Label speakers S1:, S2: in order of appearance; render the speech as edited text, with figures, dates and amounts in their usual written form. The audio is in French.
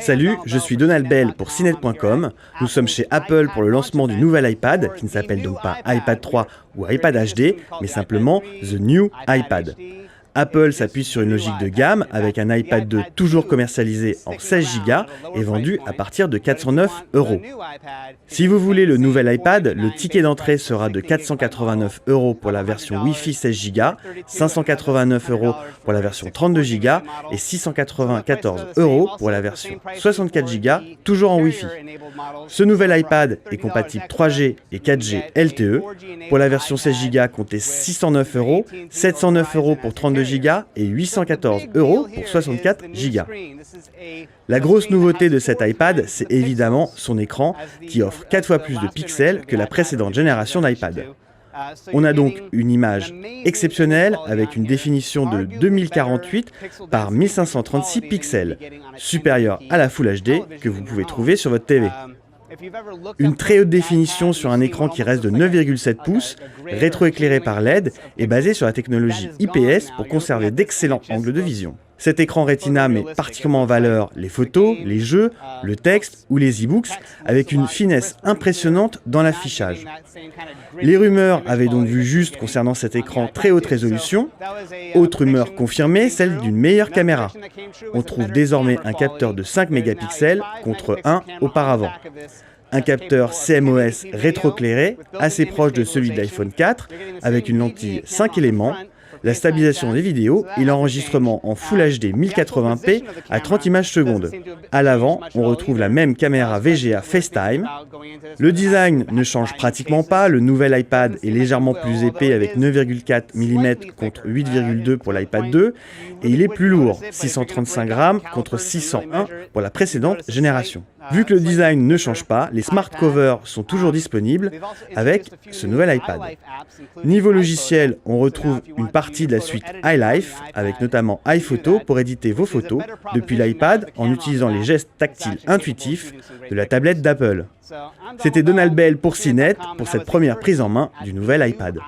S1: Salut, je suis Donald Bell pour CNET.com. Nous sommes chez Apple pour le lancement du nouvel iPad, qui ne s'appelle donc pas iPad 3 ou iPad HD, mais simplement The New iPad. Apple s'appuie sur une logique de gamme avec un iPad 2 toujours commercialisé en 16 Go et vendu à partir de 409 €. Si vous voulez le nouvel iPad, le ticket d'entrée sera de 489 € pour la version Wi-Fi 16 Go, 589 € pour la version 32 Go et 694 € pour la version 64 Go, toujours en Wi-Fi. Ce nouvel iPad est compatible 3G et 4G LTE. Pour la version 16 Go, comptez 609 €, 709 € pour 32 Go et 814 € pour 64 Go. La grosse nouveauté de cet iPad, c'est évidemment son écran qui offre 4 fois plus de pixels que la précédente génération d'iPad. On a donc une image exceptionnelle avec une définition de 2048 par 1536 pixels, supérieure à la Full HD que vous pouvez trouver sur votre TV. Une très haute définition sur un écran qui reste de 9,7 pouces, rétroéclairé par LED et basé sur la technologie IPS pour conserver d'excellents angles de vision. Cet écran Retina met particulièrement en valeur les photos, les jeux, le texte ou les e-books avec une finesse impressionnante dans l'affichage. Les rumeurs avaient donc vu juste concernant cet écran très haute résolution. Autre rumeur confirmée, celle d'une meilleure caméra. On trouve désormais un capteur de 5 mégapixels contre 1 auparavant. Un capteur CMOS rétroéclairé, assez proche de celui de l'iPhone 4, avec une lentille 5 éléments, la stabilisation des vidéos et l'enregistrement en Full HD 1080p à 30 images secondes. À l'avant, on retrouve la même caméra VGA FaceTime. Le design ne change pratiquement pas, le nouvel iPad est légèrement plus épais avec 9,4 mm contre 8,2 pour l'iPad 2 et il est plus lourd, 635 grammes contre 601 pour la précédente génération. Vu que le design ne change pas, les smart covers sont toujours disponibles avec ce nouvel iPad. Niveau logiciel, on retrouve une partie de la suite iLife, avec notamment iPhoto pour éditer vos photos depuis l'iPad en utilisant les gestes tactiles intuitifs de la tablette d'Apple. C'était Donald Bell pour CNET pour cette première prise en main du nouvel iPad.